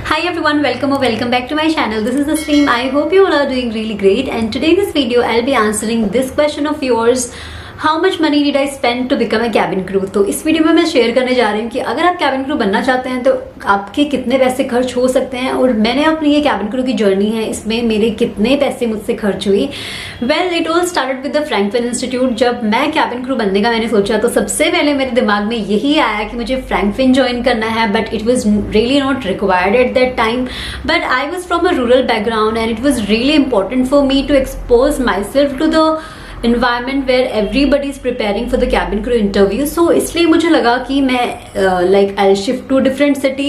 Hi everyone, welcome or welcome back to my channel. This is the stream. I hope you all are doing really great, and today in this video I'll be answering this question of yours. How much money did I spend to become a cabin crew? तो इस video में मैं share करने जा रही हूँ कि अगर आप कैबिन क्रू बनना चाहते हैं तो आपके कितने पैसे खर्च हो सकते हैं, और मैंने अपनी ये कैबिन क्रू की जर्नी है, इसमें मेरे कितने पैसे मुझसे खर्च हुए। Well, it all started with the Frankfinn institute. जब मैं कैबिन क्रू बनने का मैंने सोचा तो सबसे पहले मेरे दिमाग में यही आया कि मुझे फ्रैंकफिन ज्वाइन करना है, but it was really not required at that time. But I was from a rural background and it was really important for me to expose myself to the environment where everybody is preparing for the cabin crew interview. So इसलिए मुझे लगा कि मैं I'll shift to different city,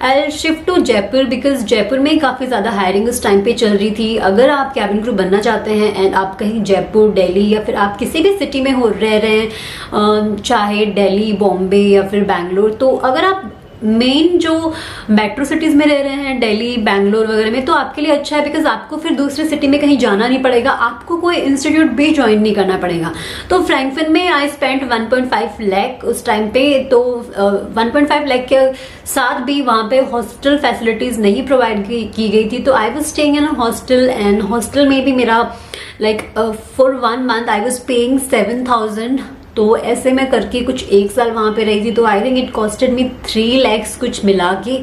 I'll shift to Jaipur, because Jaipur में काफ़ी ज़्यादा hiring उस time पे चल रही थी। अगर आप कैबिन क्रू बनना चाहते हैं एंड आप कहीं जयपुर, दिल्ली या फिर आप किसी भी सिटी में रह रहे हैं, चाहे दिल्ली, बॉम्बे या फिर बैंगलोर, तो अगर आप मेन जो मेट्रो सिटीज में रह रहे हैं, दिल्ली, बैंगलोर वगैरह में, तो आपके लिए अच्छा है, बिकॉज आपको फिर दूसरी सिटी में कहीं जाना नहीं पड़ेगा, आपको कोई इंस्टीट्यूट भी ज्वाइन नहीं करना पड़ेगा। तो फ्रैंकफिन में आई स्पेंड 1.5 लाख उस टाइम पे। तो 1.5 लाख के साथ भी वहाँ पे हॉस्टल फैसिलिटीज नहीं प्रोवाइड की गई थी। तो I was staying in a hostel, and hostel में भी मेरा for 1 month I was paying 7,000। तो ऐसे मैं करके कुछ 1 साल वहाँ पे रही थी। तो I think it costed me 3 lakhs कुछ मिला के।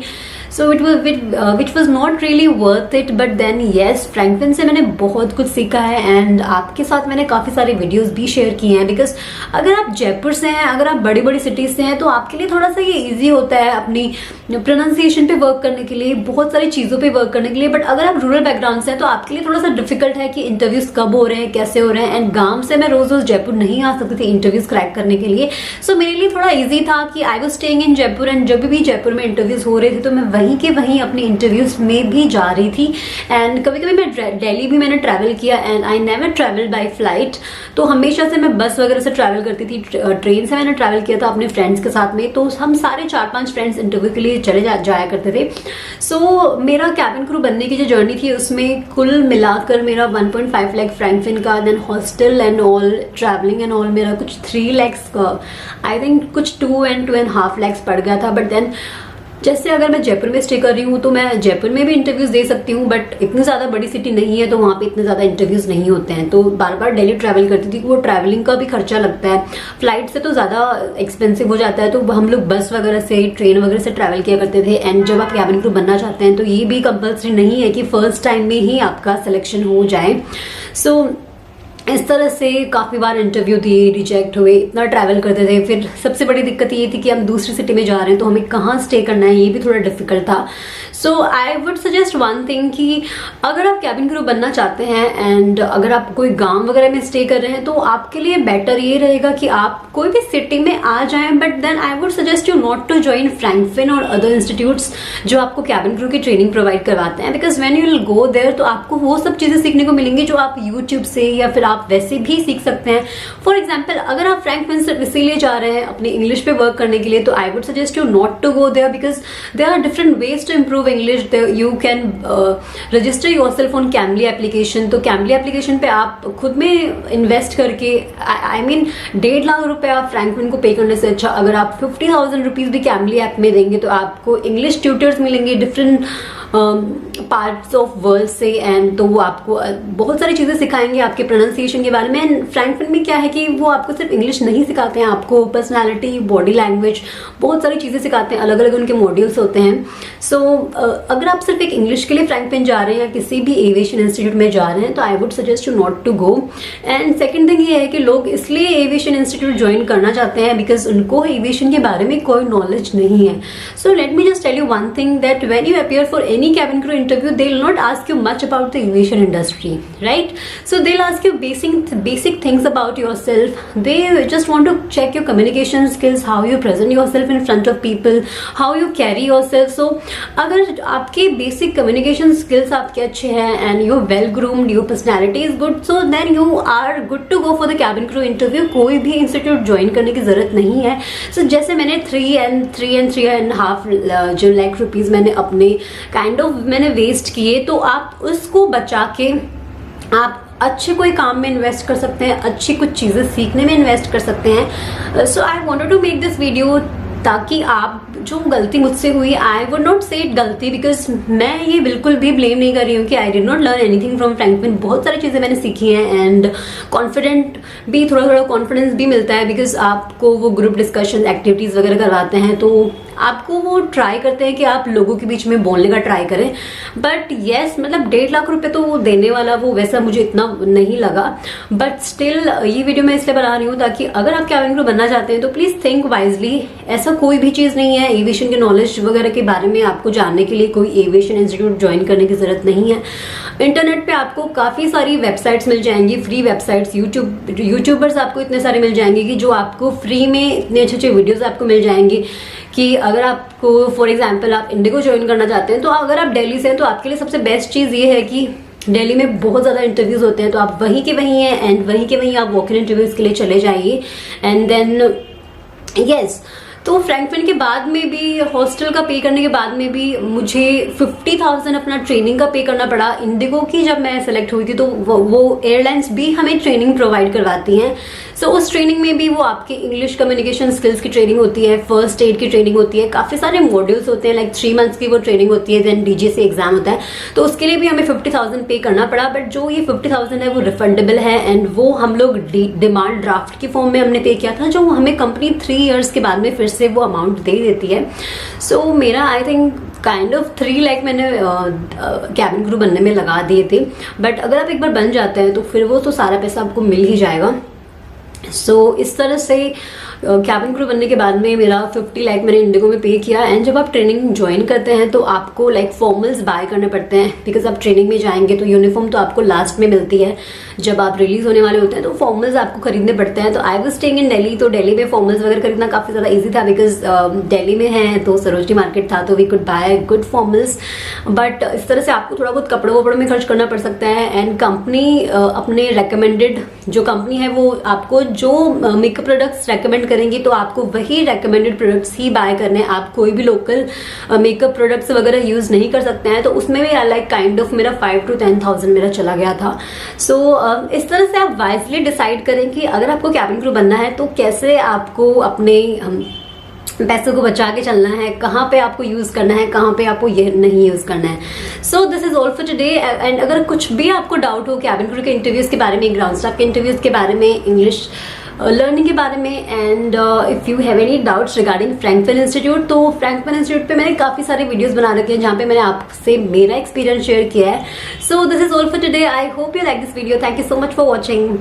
So it which was not really worth it, but then yes, Frankfinn से मैंने बहुत कुछ सीखा है एंड आपके साथ मैंने काफ़ी सारे वीडियोस भी शेयर किए हैं। बिकॉज अगर आप जयपुर से हैं, अगर आप बड़ी बड़ी सिटीज़ से हैं, तो आपके लिए थोड़ा सा ये ईजी होता है अपनी प्रोनाउंसिएशन पे वर्क करने के लिए, बहुत सारी चीज़ों पे वर्क करने के लिए। बट अगर आप रूरल बैकग्राउंड से हैं तो आपके लिए थोड़ा सा डिफिकल्ट है कि इंटरव्यूज़ कब हो रहे हैं, कैसे हो रहे हैं। एंड गाँव से मैं रोज़ रोज़ जयपुर नहीं आ सकती थी इंटरव्यूज़ क्रैक करने के लिए। सो मेरे लिए थोड़ा ईजी था कि I was staying in Jaipur, and जब भी जयपुर में इंटरव्यूज़ हो रहे थे तो मैं वहीं के वहीं अपनी इंटरव्यूज में भी जा रही थी। एंड कभी कभी मैं दिल्ली भी मैंने ट्रैवल किया, and I never travel by flight. तो हमेशा से मैं बस वगैरह से ट्रैवल करती थी। ट्रेन से मैंने ट्रैवल किया था अपने फ्रेंड्स के साथ में। तो हम सारे 4-5 फ्रेंड्स इंटरव्यू के लिए चले जाया करते थे। सो मेरा कैबिन क्रू बनने की जो जर्नी थी उसमें कुल मिलाकर मेरा 1.5 लाख फ्रैंकफिन का, then hostel and all, travelling and all, मेरा कुछ 3 lakhs का, आई थिंक कुछ 2.5 lakhs पड़ गया था। बट देन जैसे अगर मैं जयपुर में स्टे कर रही हूँ तो मैं जयपुर में भी इंटरव्यूज दे सकती हूँ, बट इतनी ज़्यादा बड़ी सिटी नहीं है तो वहाँ पे इतने ज़्यादा इंटरव्यूज नहीं होते हैं। तो बार बार दिल्ली ट्रैवल करती थी, वो ट्रैवलिंग का भी खर्चा लगता है, फ्लाइट से तो ज़्यादा एक्सपेंसिव हो जाता है। तो हम लोग बस वगैरह से, ट्रेन वगैरह से ट्रैवल किया करते थे। एंड जब आप कैबिन क्रू बनना चाहते हैं तो ये भी कंपल्सरी नहीं है कि फर्स्ट टाइम में ही आपका सिलेक्शन हो जाए। सो इस तरह से काफ़ी बार इंटरव्यू दिए, रिजेक्ट हुए, इतना ट्रैवल करते थे। फिर सबसे बड़ी दिक्कत ये थी कि हम दूसरी सिटी में जा रहे हैं तो हमें कहाँ स्टे करना है, ये भी थोड़ा डिफिकल्ट था। So I would suggest one thing कि अगर आप कैबिन क्रू बनना चाहते हैं एंड अगर आप कोई गांव वगैरह में स्टे कर रहे हैं तो आपके लिए बेटर ये रहेगा कि आप कोई भी सिटी में आ जाएं। But then I would suggest you not to join Frankfinn और अदर इंस्टीट्यूट्स जो आपको कैबिन क्रू की ट्रेनिंग प्रोवाइड करवाते हैं। Because when you will go there तो आपको वो सब चीज़ें सीखने को मिलेंगी जो आप यूट्यूब से या फिर आप वैसे भी सीख सकते हैं। फॉर एग्जाम्पल, अगर आप फ्रैंकफिन से इसीलिए जा रहे हैं अपनी इंग्लिश पे वर्क करने के लिए, तो I would suggest you not to go there, because there are different ways to improve English. You can register yourself on Cambly application. तो कैमली एप्लीकेशन पे आप खुद में इन्वेस्ट करके, आई मीन 1.5 लाख रुपए आप फ्रैंकफिन को पे करने से अच्छा अगर आप 50,000 रुपीज भी कैमली ऐप में देंगे तो आपको इंग्लिश ट्यूटर्स मिलेंगे डिफरेंट पार्ट्स ऑफ वर्ल्ड से, एंड तो वो आपको बहुत सारी चीज़ें सिखाएंगे आपके प्रोनाउंसिएशन के बारे में। एंड फ्रैंकफिन में क्या है कि वो आपको सिर्फ इंग्लिश नहीं सिखाते हैं, आपको पर्सनालिटी, बॉडी लैंग्वेज, बहुत सारी चीज़ें सिखाते हैं, अलग अलग उनके मॉड्यूल्स होते हैं। सो अगर आप सिर्फ एक इंग्लिश के लिए फ्रैंकफिन जा रहे हैं या किसी भी एविएशन इंस्टीट्यूट में जा रहे हैं तो I would suggest you not to go. And second thing ये है कि लोग इसलिए एविएशन इंस्टीट्यूट ज्वाइन करना चाहते हैं बिकॉज उनको एविएशन के बारे में कोई नॉलेज नहीं है। So let me just tell you one thing, that when you appear for any cabin crew interview, they will not ask you much about the aviation industry, right? So they'll ask you basic things about yourself. They just want to check your communication skills, how you present yourself in front of people, how you carry yourself. So अगर आपके basic communication skills आपके अच्छे हैं and you're well groomed, your personality is good, so then you are good to go for the cabin crew interview. कोई भी institute join करने की जरूरत नहीं है। So जैसे मैंने 3.5 जो लाख रुपीज मैंने अपने मैंने वेस्ट किए, तो आप उसको बचा के आप अच्छे कोई काम में इन्वेस्ट कर सकते हैं, अच्छी कुछ चीज़ें सीखने में इन्वेस्ट कर सकते हैं। So I wanted to make this video ताकि आप, जो गलती मुझसे हुई, I would not say it गलती, बिकॉज मैं ये बिल्कुल भी ब्लेम नहीं कर रही हूँ कि I did not learn anything from Franklin. बहुत सारी चीज़ें मैंने सीखी हैं एंड कॉन्फिडेंट भी, थोड़ा थोड़ा कॉन्फिडेंस भी मिलता है, बिकॉज आपको वो ग्रुप डिस्कशन एक्टिविटीज़ वगैरह करवाते हैं तो आपको वो ट्राई करते हैं कि आप लोगों के बीच में बोलने का ट्राई करें। बट येस, मतलब 1.5 लाख रुपए तो वो देने वाला वो वैसा मुझे इतना नहीं लगा। बट स्टिल ये वीडियो मैं इसलिए बना रही हूँ ताकि अगर आप कैबिन क्रू बनना चाहते हैं तो प्लीज थिंक वाइजली। ऐसा कोई भी चीज़ नहीं है, एविएशन के नॉलेज वगैरह के बारे में आपको जानने के लिए कोई एविएशन इंस्टीट्यूट ज्वाइन करने की जरूरत नहीं है। इंटरनेट पे आपको काफ़ी सारी वेबसाइट्स मिल जाएंगी, फ्री वेबसाइट्स, यूट्यूबर्स आपको इतने सारे मिल जाएंगे कि जो आपको फ्री में इतने अच्छे अच्छे वीडियोज़ आपको मिल जाएंगे कि अगर आपको फॉर एग्जाम्पल आप इंडिगो ज्वाइन करना चाहते हैं तो अगर आप दिल्ली से हैं तो आपके लिए सबसे बेस्ट चीज़ ये है कि दिल्ली में बहुत ज़्यादा इंटरव्यूज़ होते हैं, तो आप वहीं के वहीं हैं एंड वहीं के वहीं आप वॉक इन इंटरव्यूज़ के लिए चले जाइए। एंड देन यस, तो फ्रैंकलिन के बाद में भी, हॉस्टल का पे करने के बाद में भी मुझे 50,000 अपना ट्रेनिंग का पे करना पड़ा। इंडिगो की जब मैं सेलेक्ट हुई थी तो वो एयरलाइंस भी हमें ट्रेनिंग प्रोवाइड करवाती हैं। सो उस ट्रेनिंग में भी वो आपके इंग्लिश कम्युनिकेशन स्किल्स की ट्रेनिंग होती है, फर्स्ट एड की ट्रेनिंग होती है, काफ़ी सारे मॉड्यूल्स होते हैं, लाइक 3 मंथ्स की वो ट्रेनिंग होती है, देन डीजीसी एग्जाम होता है, तो उसके लिए भी हमें 50,000 पे करना पड़ा। बट जो ये 50,000 है वो रिफंडेबल है एंड वो हम लोग डिमांड ड्राफ्ट की फॉर्म में हमने पे किया था, जो हमें कंपनी 3 ईयर्स के बाद में फिर से वो अमाउंट दे देती है। सो मेरा I think kind of 3 lakh मैंने कैबिन क्रू बनने में लगा दिए थे। बट अगर आप एक बार बन जाते हैं तो फिर वो तो सारा पैसा आपको मिल ही जाएगा। सो इस तरह से कैबिन क्रू बनने के बाद में मेरा 50 लाख मैंने इंडिगो में पे किया। एंड जब आप ट्रेनिंग ज्वाइन करते हैं तो आपको लाइक फॉर्मल्स बाय करने पड़ते हैं, बिकॉज आप ट्रेनिंग में जाएंगे तो यूनिफॉर्म तो आपको लास्ट में मिलती है, जब आप रिलीज होने वाले होते हैं तो फॉर्मल्स आपको खरीदने पड़ते हैं। तो I was staying in Delhi, तो दिल्ली में फॉर्मल्स वगैरह खरीदना काफ़ी ज़्यादा ईजी था, बिकॉज दिल्ली में है तो सरोजनी मार्केट था, तो we could buy good formals. But इस तरह से आपको थोड़ा बहुत कपड़ों वपड़ों में खर्च करना पड़ सकता है। एंड कंपनी अपने रेकमेंडेड, जो कंपनी है वो आपको जो मेकअप प्रोडक्ट्स रेकमेंड करेंगी तो आपको वही रेकमेंडेड प्रोडक्ट्स ही बाय करने हैं। आप कोई भी लोकल मेकअप प्रोडक्ट्स वगैरह यूज नहीं कर सकते हैं। तो उसमें भी लाइक काइंड ऑफ मेरा 5 to 10,000 मेरा चला गया था। सो इस तरह से आप वाइजली डिसाइड करें कि अगर आपको कैबिन क्रू बनना है तो कैसे आपको अपने पैसों को बचा के चलना है, कहाँ पे आपको यूज करना है, कहाँ पे आपको ये नहीं यूज करना है। So this is all for today. And अगर कुछ भी आपको डाउट हो कैबिन क्रू के इंटरव्यूज के बारे में, ग्राउंड स्टाफ के इंटरव्यूज के बारे में, इंग्लिश लर्निंग के बारे में, and if you have any doubts regarding Franklin institute, तो फ्रैंकलिन इंस्टीट्यूट पे मैंने काफ़ी सारे वीडियोस बना रखे हैं जहाँ पे मैंने आपसे मेरा एक्सपीरियंस शेयर किया है। So this is all for today. I hope you like this video. Thank you so much for watching.